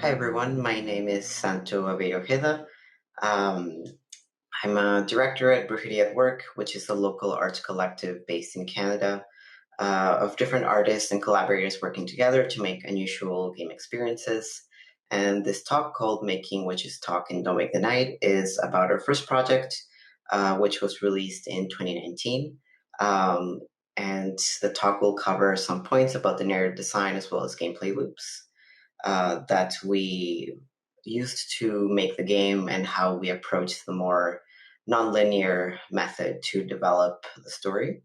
Hi everyone, my name is Santo Ojeda. Um, I'm a director at Bujeria at Werk, which is a local arts collective based in Canada of different artists and collaborators working together to make unusual game experiences. And this talk called Making Witches Talk and Don't Make the Night is about our first project, which was released in 2019. Um, and the talk will cover some points about the narrative design as well as gameplay loops that we used to make the game and how we approached the more nonlinear method to develop the story.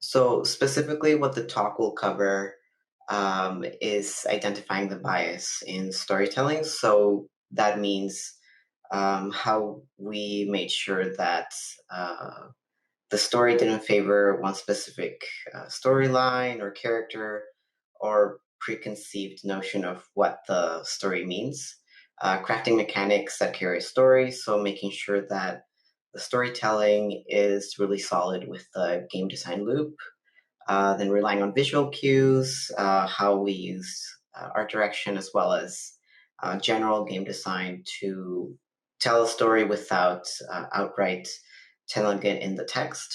So, specifically, what the talk will cover is identifying the bias in storytelling. So, that means how we made sure that the story didn't favor one specific storyline or character or preconceived notion of what the story means. Crafting mechanics that carry a story, so making sure that the storytelling is really solid with the game design loop. Then relying on visual cues, how we use art direction as well as general game design to tell a story without outright telling it in the text,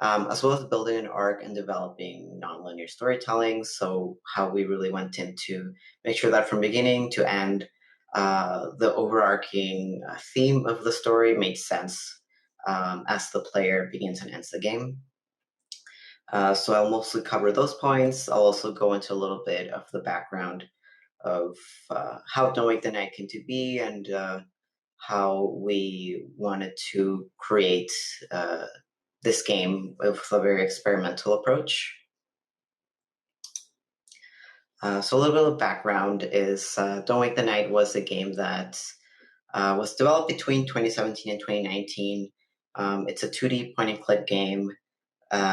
as well as building an arc and developing nonlinear storytelling. So how we really went into make sure that from beginning to end, the overarching theme of the story made sense as the player begins and ends the game. So I'll mostly cover those points. I'll also go into a little bit of the background of how Don't Wake the Night came to be and how we wanted to create this game with a very experimental approach. So a little bit of background is Don't Wake the Night was a game that was developed between 2017 and 2019. It's a 2D point-and-click game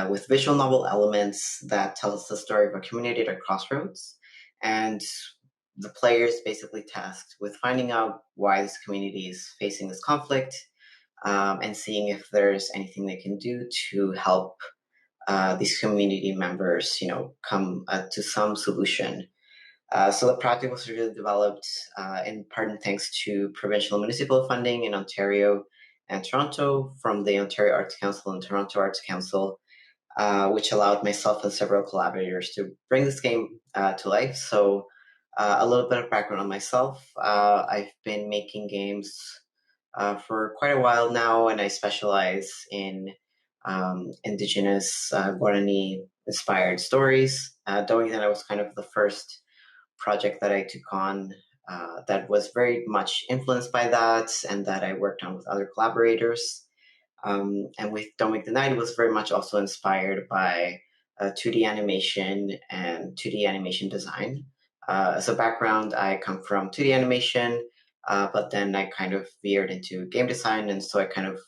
with visual novel elements that tells the story of a community at a crossroads. And the player is basically tasked with finding out why this community is facing this conflict and seeing if there's anything they can do to help these community members, come to some solution. So the project was really developed in part and thanks to provincial municipal funding in Ontario and Toronto from the Ontario Arts Council and Toronto Arts Council, which allowed myself and several collaborators to bring this game to life. So, a little bit of background on myself. I've been making games for quite a while now, and I specialize in Indigenous Guarani inspired stories. Knowing that I was kind of the first project that I took on that was very much influenced by that, and that I worked on with other collaborators. And with Don't Make the Night, it was very much also inspired by 2D animation and 2D animation design. As a background, I come from 2D animation, but then I kind of veered into game design, and so I kind of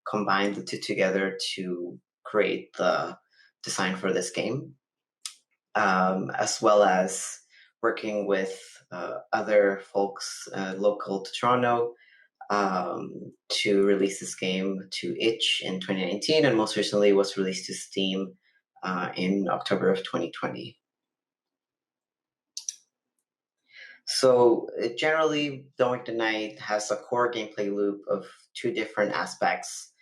combined the two together to create the design for this game, as well as working with other folks local to Toronto to release this game to itch in 2019, and most recently was released to Steam in October of 2020. So generally, Don't Wake the Night has a core gameplay loop of two different aspects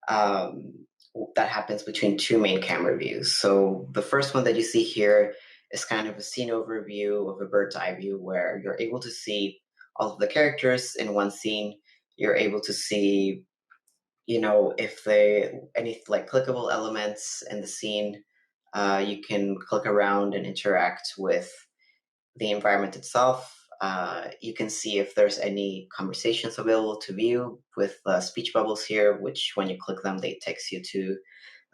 um, that happens between two main camera views. So the first one that you see here is kind of a scene overview of a bird's eye view where you're able to see all of the characters in one scene. You're able to see if they any like clickable elements in the scene, you can click around and interact with the environment itself. You can see if there's any conversations available to view with speech bubbles here, which when you click them, they takes you to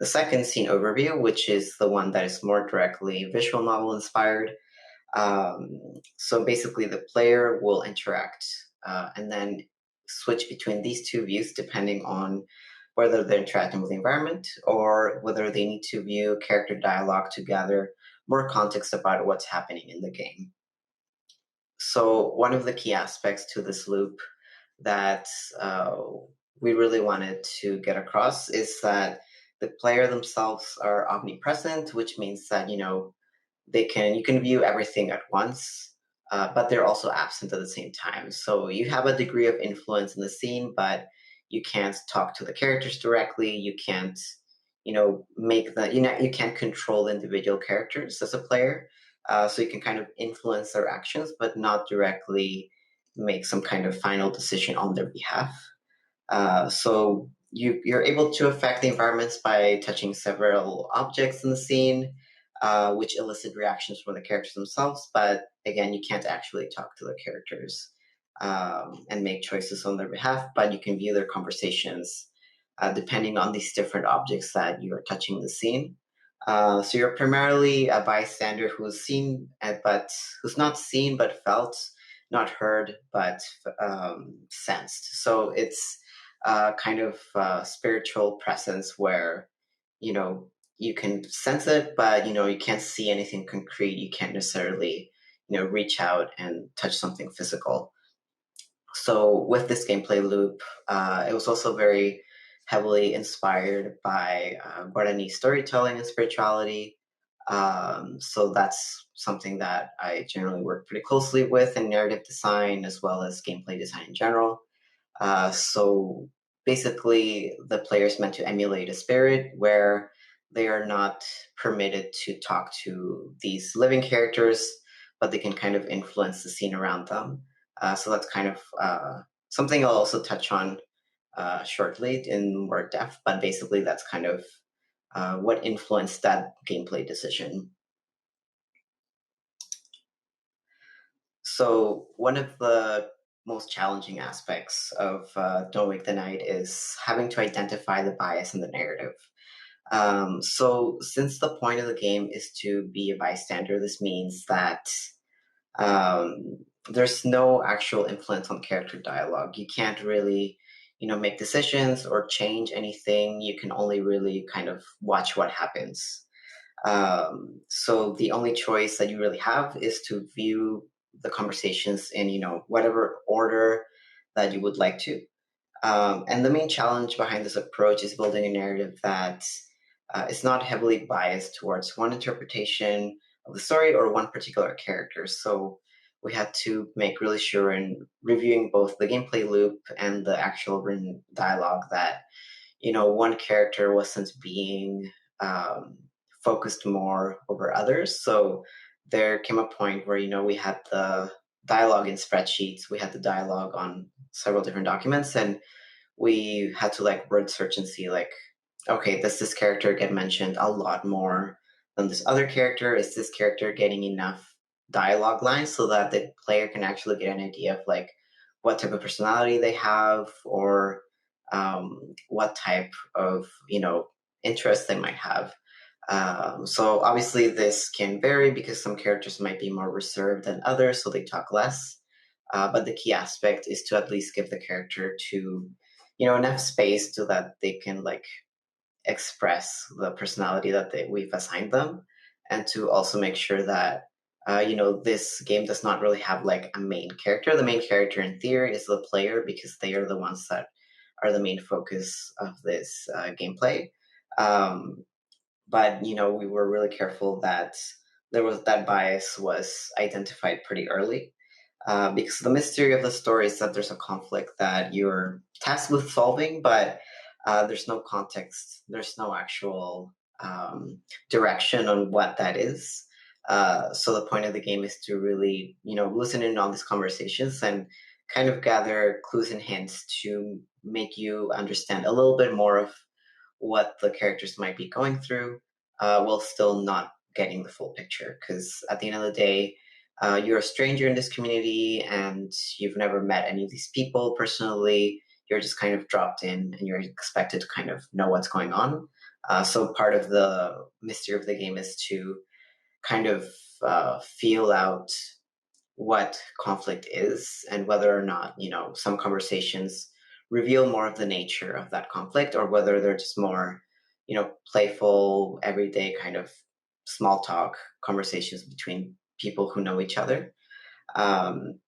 the second scene overview, which is the one that is more directly visual novel inspired. So basically, the player will interact and then switch between these two views depending on whether they're interacting with the environment or whether they need to view character dialogue to gather more context about what's happening in the game. So, one of the key aspects to this loop that we really wanted to get across is that the player themselves are omnipresent, which means that you can view everything at once. but they're also absent at the same time. So you have a degree of influence in the scene, but you can't talk to the characters directly. You can't, make you can't control the individual characters as a player. So you can kind of influence their actions, but not directly make some kind of final decision on their behalf. So you're able to affect the environments by touching several objects in the scene, which elicit reactions from the characters themselves. But again, you can't actually talk to the characters and make choices on their behalf, but you can view their conversations depending on these different objects that you are touching in the scene. So you're primarily a bystander who's seen, but who's not seen but felt, not heard but sensed. So it's kind of spiritual presence where you can sense it, but you can't see anything concrete. You can't necessarily reach out and touch something physical. So with this gameplay loop, it was also very heavily inspired by Guarani storytelling and spirituality. So that's something that I generally work pretty closely with in narrative design as well as gameplay design in general. So basically, the player is meant to emulate a spirit where they are not permitted to talk to these living characters, but they can kind of influence the scene around them. So that's kind of something I'll also touch on shortly in more depth, but basically, that's kind of what influenced that gameplay decision. So one of the most challenging aspects of Don't Wake the Night is having to identify the bias in the narrative. So since the point of the game is to be a bystander, this means that there's no actual influence on character dialogue. You can't really, make decisions or change anything. You can only really kind of watch what happens. So the only choice that you really have is to view the conversations in whatever order that you would like to. And the main challenge behind this approach is building a narrative that is not heavily biased towards one interpretation of the story or one particular character. So we had to make really sure in reviewing both the gameplay loop and the actual written dialogue that one character wasn't being focused more over others. So there came a point where we had the dialogue in spreadsheets, we had the dialogue on several different documents, and we had to like word search and see like, okay, does this character get mentioned a lot more than this other character? Is this character getting enough dialogue lines so that the player can actually get an idea of like what type of personality they have or what type of interest they might have. So obviously this can vary because some characters might be more reserved than others, so they talk less. But the key aspect is to at least give the character to enough space so that they can like express the personality that we've assigned them, and to also make sure that this game does not really have like a main character. The main character in theory is the player because they are the ones that are the main focus of this gameplay. But we were really careful that that bias was identified pretty early, because the mystery of the story is that there's a conflict that you're tasked with solving, but there's no context, there's no actual direction on what that is. So the point of the game is to really, listen in on these conversations and kind of gather clues and hints to make you understand a little bit more of what the characters might be going through, while still not getting the full picture. Because at the end of the day, you're a stranger in this community and you've never met any of these people personally. You're just kind of dropped in and you're expected to kind of know what's going on. So part of the mystery of the game is to kind of feel out what conflict is and whether or not, some conversations reveal more of the nature of that conflict or whether they're just more, playful, everyday kind of small talk conversations between people who know each other. Um,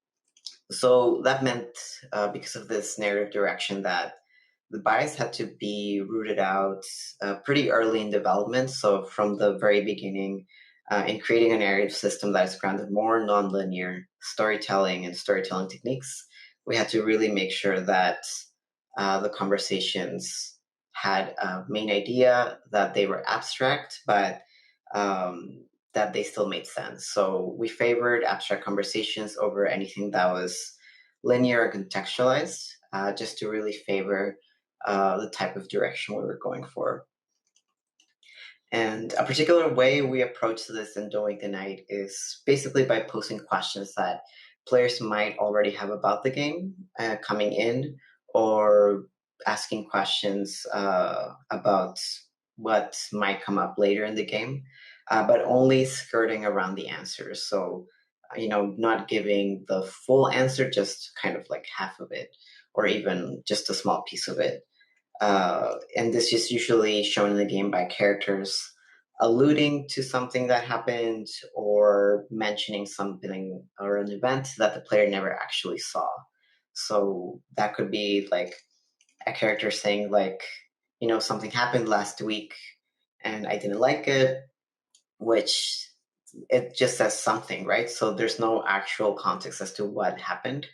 so that meant, because of this narrative direction, that the bias had to be rooted out pretty early in development. So from the very beginning, in creating a narrative system that is grounded more in nonlinear storytelling and storytelling techniques, we had to really make sure that the conversations had a main idea, that they were abstract, but that they still made sense. So we favored abstract conversations over anything that was linear or contextualized, just to really favor the type of direction we were going for. And a particular way we approach this in Doing the Night is basically by posing questions that players might already have about the game coming in, or asking questions about what might come up later in the game, but only skirting around the answers. So, not giving the full answer, just kind of like half of it, or even just a small piece of it. And this is usually shown in the game by characters alluding to something that happened or mentioning something or an event that the player never actually saw. So that could be like a character saying, like, something happened last week and I didn't like it, which it just says something, right? So there's no actual context as to what happened.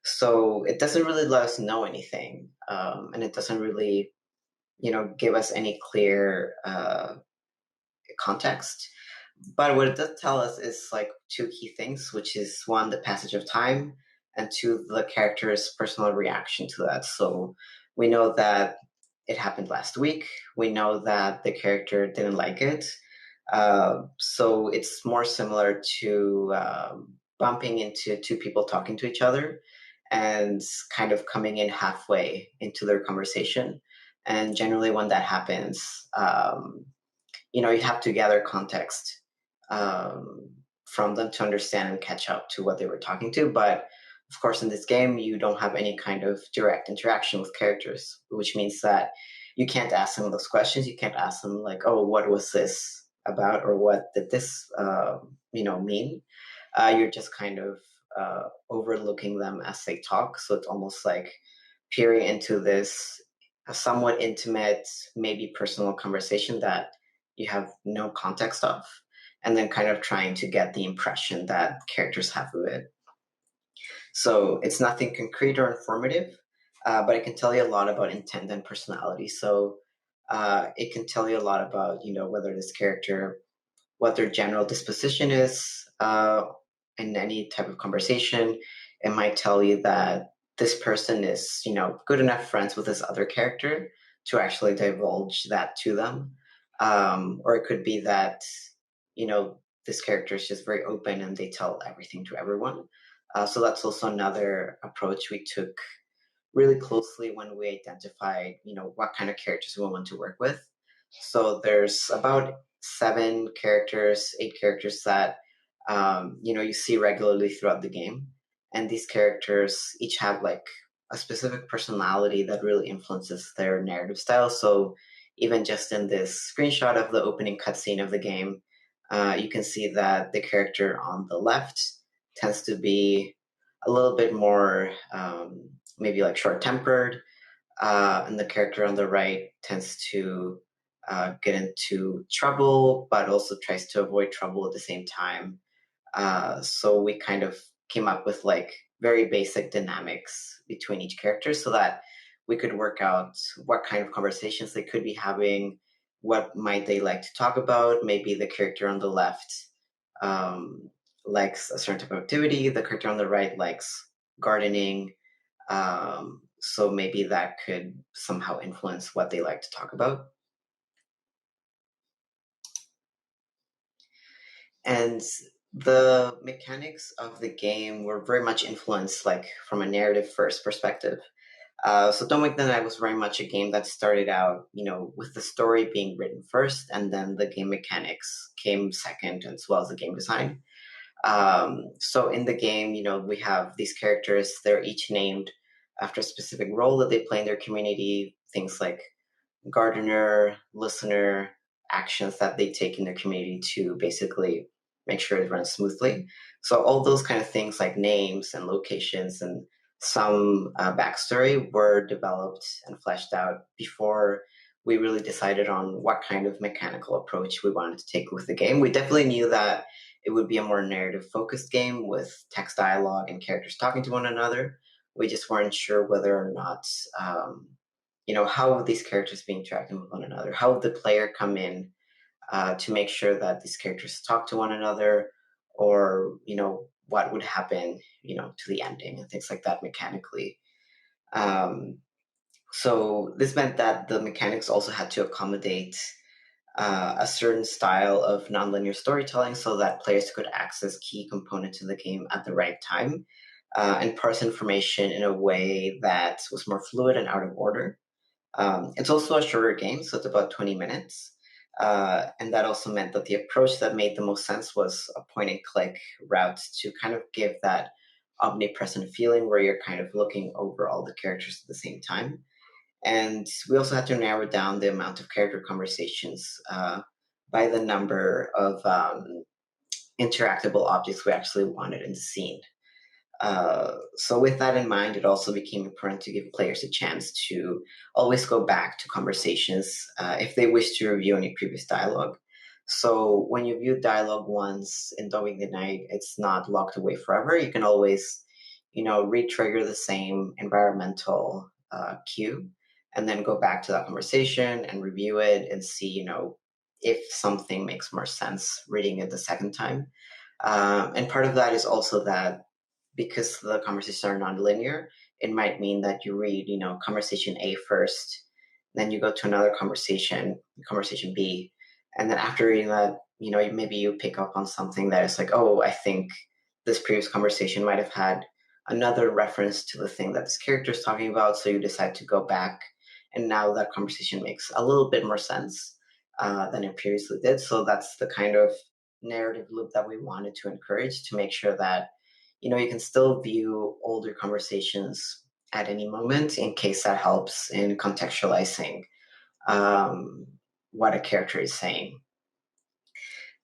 So it doesn't really let us know anything. And it doesn't really give us any clear context. But what it does tell us is like two key things, which is one, the passage of time, and two, the character's personal reaction to that. So we know that it happened last week. We know that the character didn't like it. So it's more similar to bumping into two people talking to each other and kind of coming in halfway into their conversation. And generally, when that happens, you have to gather context from them to understand and catch up to what they were talking to. But of course, in this game, you don't have any kind of direct interaction with characters, which means that you can't ask them those questions. You can't ask them like, "Oh, what was this about?" or "What did this, mean?" You're just kind of overlooking them as they talk. So it's almost like peering into this a somewhat intimate, maybe personal conversation that you have no context of, and then kind of trying to get the impression that characters have of it. So it's nothing concrete or informative, but it can tell you a lot about intent and personality. So it can tell you a lot about, whether this character, what their general disposition is in any type of conversation. It might tell you that this person is, good enough friends with this other character to actually divulge that to them. Or it could be that, this character is just very open and they tell everything to everyone. So that's also another approach we took really closely when we identified, what kind of characters we want to work with. So there's about 8 characters that, you see regularly throughout the game. And these characters each have like a specific personality that really influences their narrative style. So even just in this screenshot of the opening cutscene of the game, you can see that the character on the left tends to be a little bit more maybe like short tempered, and the character on the right tends to get into trouble, but also tries to avoid trouble at the same time. So we kind of came up with like very basic dynamics between each character so that we could work out what kind of conversations they could be having, what might they like to talk about. Maybe the character on the left um, likes a certain type of activity, the character on the right likes gardening. So maybe that could somehow influence what they like to talk about. And the mechanics of the game were very much influenced like from a narrative first perspective. So Don't Wake the Night was very much a game that started out, with the story being written first, and then the game mechanics came second, as well as the game design. So in the game, we have these characters. They're each named after a specific role that they play in their community. Things like gardener, listener, actions that they take in their community to basically make sure it runs smoothly. So all those kind of things like names and locations and some backstory were developed and fleshed out before we really decided on what kind of mechanical approach we wanted to take with the game. We definitely knew that it would be a more narrative focused game with text dialogue and characters talking to one another. We just weren't sure whether or not, how would these characters be interacting with one another? How would the player come in to make sure that these characters talk to one another, or what would happen, to the ending and things like that mechanically. Um, so this meant that the mechanics also had to accommodate a certain style of nonlinear storytelling so that players could access key components of the game at the right time and parse information in a way that was more fluid and out of order. It's also a shorter game, so it's about 20 minutes. And that also meant that the approach that made the most sense was a point and click route to kind of give that omnipresent feeling where you're kind of looking over all the characters at the same time. And we also had to narrow down the amount of character conversations by the number of interactable objects we actually wanted in the scene. So with that in mind, it also became important to give players a chance to always go back to conversations if they wish to review any previous dialogue. So when you view dialogue once in Don't Wake the Night, it's not locked away forever. You can always, re-trigger the same environmental cue and then go back to that conversation and review it and see, if something makes more sense reading it the second time. And part of that is also that because the conversations are non-linear, it might mean that you read, conversation A first, then you go to another conversation B, and then after reading that, maybe you pick up on something that is like, oh, I think this previous conversation might have had another reference to the thing that this character is talking about, so you decide to go back, and now that conversation makes a little bit more sense than it previously did. So that's the kind of narrative loop that we wanted to encourage to make sure that you can still view older conversations at any moment in case that helps in contextualizing um, what a character is saying.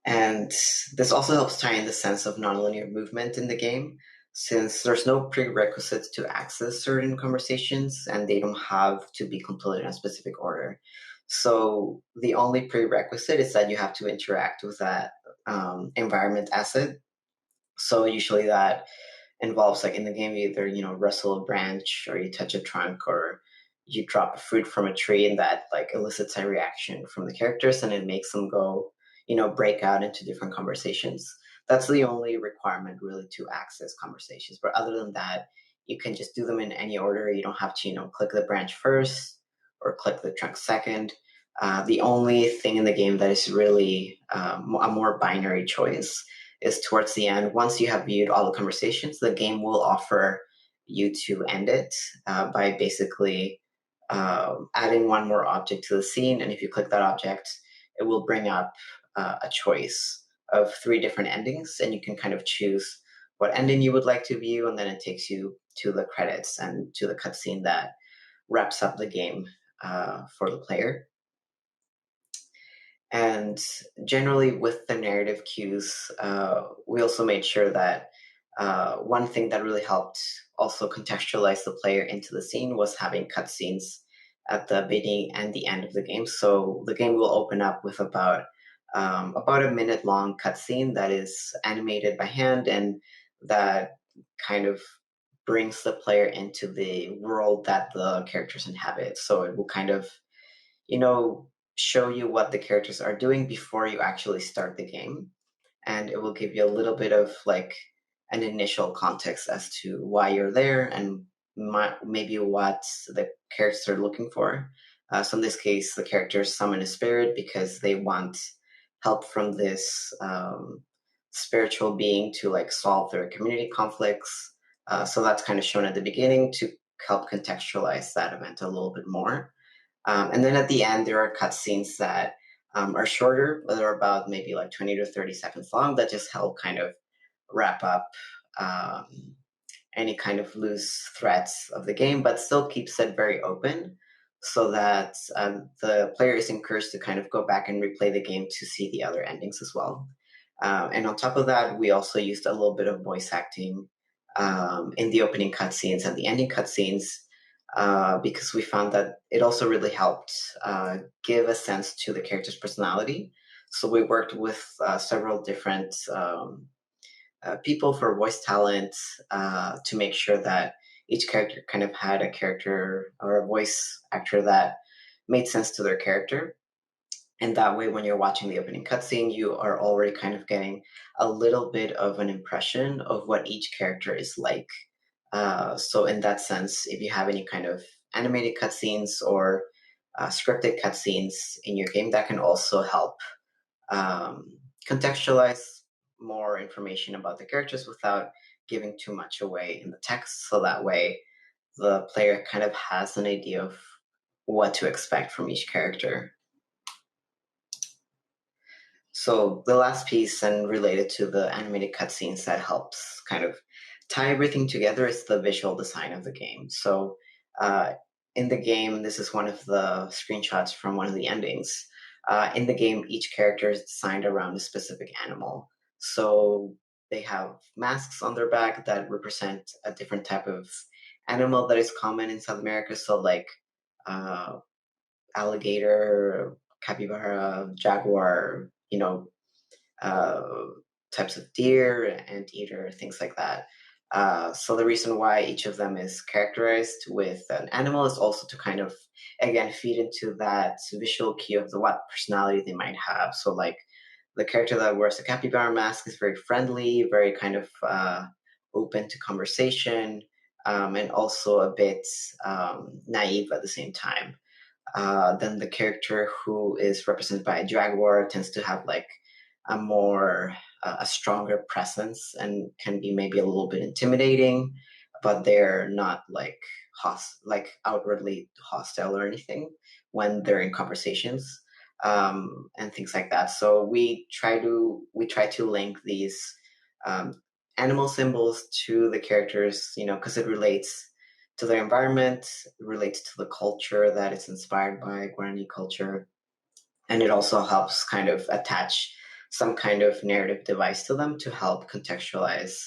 And this also helps tie in the sense of nonlinear movement in the game, since there's no prerequisites to access certain conversations and they don't have to be completed in a specific order. So the only prerequisite is that you have to interact with that environment asset. So usually that involves, like in the game, you either wrestle a branch or you touch a trunk or you drop a fruit from a tree, and that like elicits a reaction from the characters and it makes them go break out into different conversations. That's the only requirement really to access conversations, but other than that, you can just do them in any order. You don't have to click the branch first or click the trunk second. The only thing in the game that is really a more binary choice is towards the end. Once you have viewed all the conversations, the game will offer you to end it by basically adding one more object to the scene. And if you click that object, it will bring up a choice of 3 different endings, and you can kind of choose what ending you would like to view, and then it takes you to the credits and to the cutscene that wraps up the game for the player. And generally, with the narrative cues, we also made sure that one thing that really helped also contextualize the player into the scene was having cutscenes at the beginning and the end of the game. So the game will open up with about a minute long cutscene that is animated by hand and that kind of brings the player into the world that the characters inhabit. So it will kind of show you what the characters are doing before you actually start the game. And it will give you a little bit of like an initial context as to why you're there and maybe what the characters are looking for. So in this case, the characters summon a spirit because they want help from this spiritual being to like solve their community conflicts. So that's kind of shown at the beginning to help contextualize that event a little bit more. And then at the end, there are cutscenes that are shorter, but they're about maybe like 20 to 30 seconds long that just help kind of wrap up any kind of loose threads of the game, but still keeps it very open so that the player is encouraged to kind of go back and replay the game to see the other endings as well. And on top of that, we also used a little bit of voice acting in the opening cutscenes and the ending cutscenes because we found that it also really helped give a sense to the character's personality. So we worked with several different people for voice talent to make sure that each character kind of had a character or a voice actor that made sense to their character. And that way, when you're watching the opening cutscene, you are already kind of getting a little bit of an impression of what each character is like. So, in that sense, if you have any kind of animated cutscenes or scripted cutscenes in your game, that can also help um, contextualize more information about the characters without giving too much away in the text. So that way, the player kind of has an idea of what to expect from each character. So the last piece, and related to the animated cutscenes, that helps kind of tie everything together, is the visual design of the game. So uh, in the game, this is one of the screenshots from one of the endings. In the game, each character is designed around a specific animal. So they have masks on their back that represent a different type of animal that is common in South America. So like uh, alligator, capybara, jaguar, uh, types of deer, anteater, things like that. So the reason why each of them is characterized with an animal is also to kind of, again, feed into that visual cue of what personality they might have. So like the character that wears the capybara mask is very friendly, very kind of open to conversation, and also a bit naive at the same time. Then the character who is represented by a jaguar tends to have like a stronger presence and can be maybe a little bit intimidating, but they're not like like outwardly hostile or anything when they're in conversations, and things like that. So we try to link these um, animal symbols to the characters, because it relates to their environment, relates to the culture that it's inspired by, Guarani culture, and it also helps kind of attach some kind of narrative device to them to help contextualize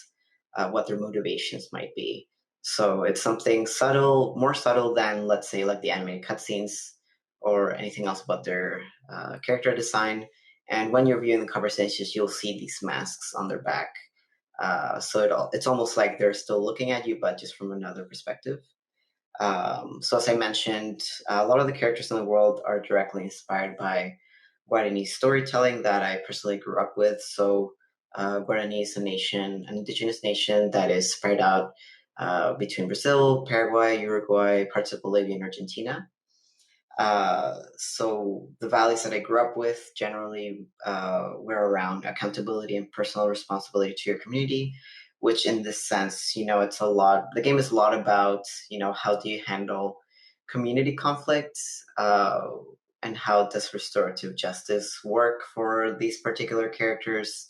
what their motivations might be. So it's something subtle, more subtle than, let's say, like the animated cutscenes or anything else about their character design. And when you're viewing the conversations, you'll see these masks on their back. It's almost like they're still looking at you, but just from another perspective. So as I mentioned, a lot of the characters in the world are directly inspired by Guarani storytelling that I personally grew up with. So Guarani is an indigenous nation that is spread out between Brazil, Paraguay, Uruguay, parts of Bolivia, and Argentina. So the values that I grew up with generally were around accountability and personal responsibility to your community, which in this sense, it's a lot, the game is a lot about, how do you handle community conflicts, and how does restorative justice work for these particular characters?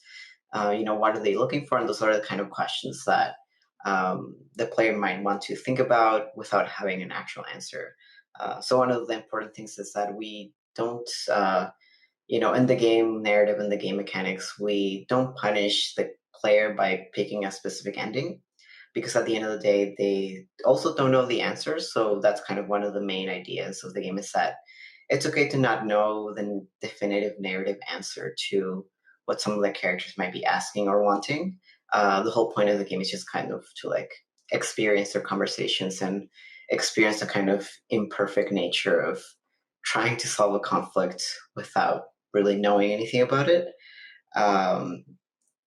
What are they looking for? And those are the kind of questions that the player might want to think about without having an actual answer. So one of the important things is that we don't, in the game narrative and the game mechanics, we don't punish the player by picking a specific ending, because at the end of the day, they also don't know the answers. So that's kind of one of the main ideas of the game, is that it's okay to not know the definitive narrative answer to what some of the characters might be asking or wanting. The whole point of the game is just kind of to like experience their conversations and experience the kind of imperfect nature of trying to solve a conflict without really knowing anything about it. Um,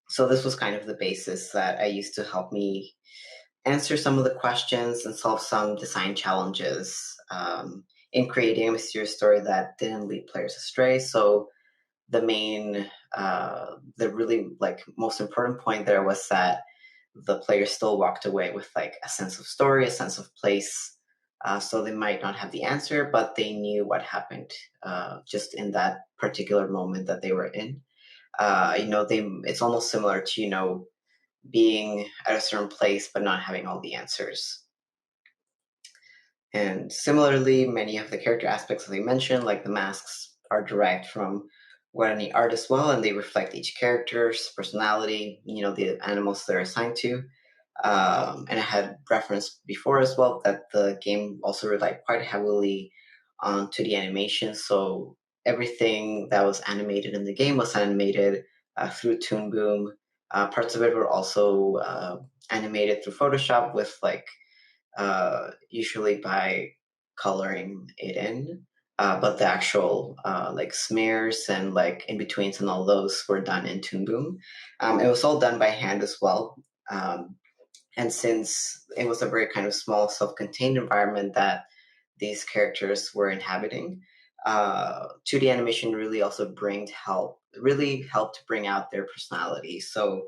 so this was kind of the basis that I used to help me answer some of the questions and solve some design challenges in creating a mysterious story that didn't lead players astray. So the really like most important point there was that the player still walked away with like a sense of story, a sense of place. So they might not have the answer, but they knew what happened just in that particular moment that they were in. It's almost similar to being at a certain place but not having all the answers. And similarly, many of the character aspects that I mentioned, like the masks, are derived from Guarani art as well, and they reflect each character's personality, the animals they're assigned to. And I had referenced before as well that the game also relied quite heavily on 2D animation. So everything that was animated in the game was animated through Toon Boom. Parts of it were also animated through Photoshop with usually by coloring it in. But the actual like smears and like in betweens and all those were done in Toon Boom. It was all done by hand as well. And since it was a very kind of small, self-contained environment that these characters were inhabiting, 2D animation really helped to bring out their personality. So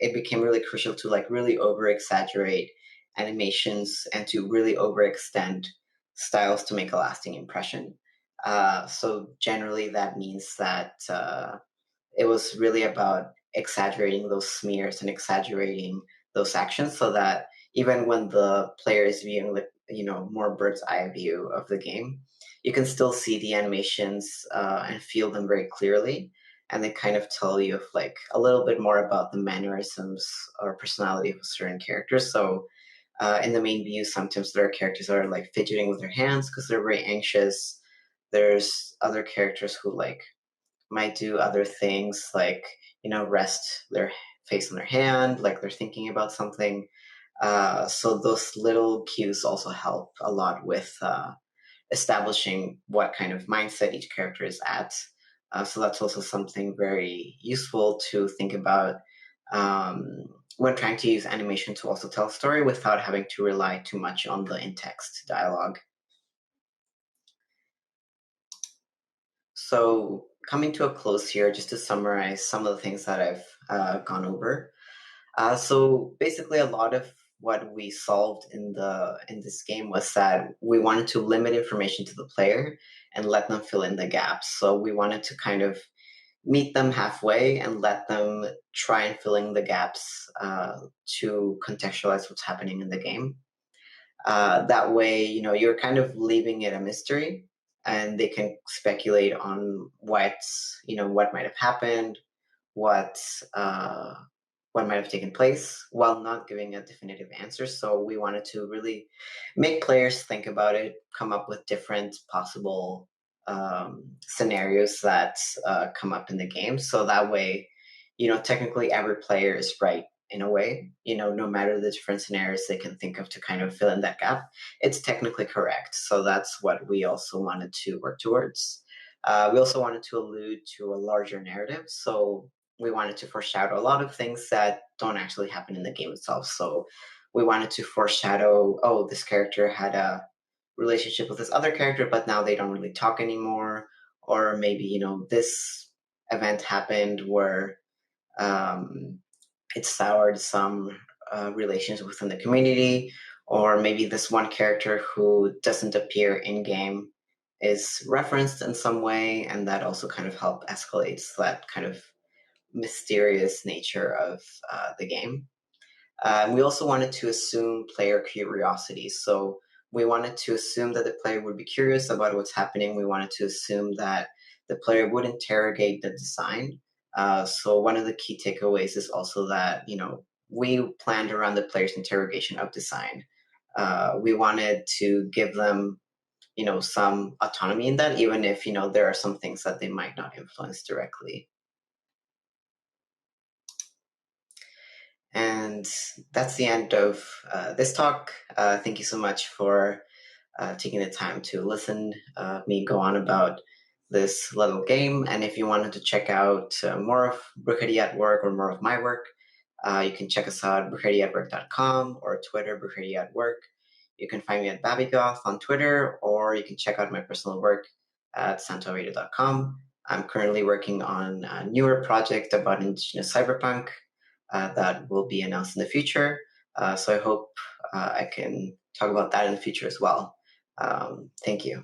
it became really crucial to like really over exaggerate animations and to really overextend styles to make a lasting impression. So generally, that means that it was really about exaggerating those smears and exaggerating those actions so that even when the player is viewing the more bird's eye view of the game, you can still see the animations and feel them very clearly, and they kind of tell you of like a little bit more about the mannerisms or personality of a certain character. So in the main view, sometimes there are characters that are like fidgeting with their hands because they're very anxious. There's other characters who like might do other things like rest their face on their hand like they're thinking about something. So those little cues also help a lot with establishing what kind of mindset each character is at. So that's also something very useful to think about um, when trying to use animation to also tell a story without having to rely too much on the in-text dialogue. So, coming to a close here, just to summarize some of the things that I've gone over. So, basically, a lot of what we solved in this game was that we wanted to limit information to the player and let them fill in the gaps. So, we wanted to kind of meet them halfway and let them try and fill in the gaps to contextualize what's happening in the game. That way, you're kind of leaving it a mystery, and they can speculate on what might have happened, what uh, what might have taken place, while not giving a definitive answer. So we wanted to really make players think about it, come up with different possible scenarios that come up in the game. So that way, technically every player is right in a way. No matter the different scenarios they can think of to kind of fill in that gap, it's technically correct. So that's what we also wanted to work towards. We also wanted to allude to a larger narrative. So we wanted to foreshadow a lot of things that don't actually happen in the game itself. So we wanted to foreshadow, oh, this character had a relationship with this other character, but now they don't really talk anymore. Or maybe, this event happened where it soured some relations within the community, or maybe this one character who doesn't appear in game is referenced in some way, and that also kind of help escalates that kind of mysterious nature of the game. We also wanted to assume player curiosity. So we wanted to assume that the player would be curious about what's happening. We wanted to assume that the player would interrogate the design. So one of the key takeaways is also that, we planned around the player's interrogation of design. We wanted to give them, some autonomy in that, even if, there are some things that they might not influence directly. And that's the end of this talk. Thank you so much for taking the time to listen me go on about this little game. And if you wanted to check out more of Bujeria at Work or more of my work, you can check us out at bujeriaatwork.com or Twitter, Bujeria at Work. You can find me at Babigoth on Twitter, or you can check out my personal work at santo.com. I'm currently working on a newer project about indigenous cyberpunk that will be announced in the future. So I hope I can talk about that in the future as well. Thank you.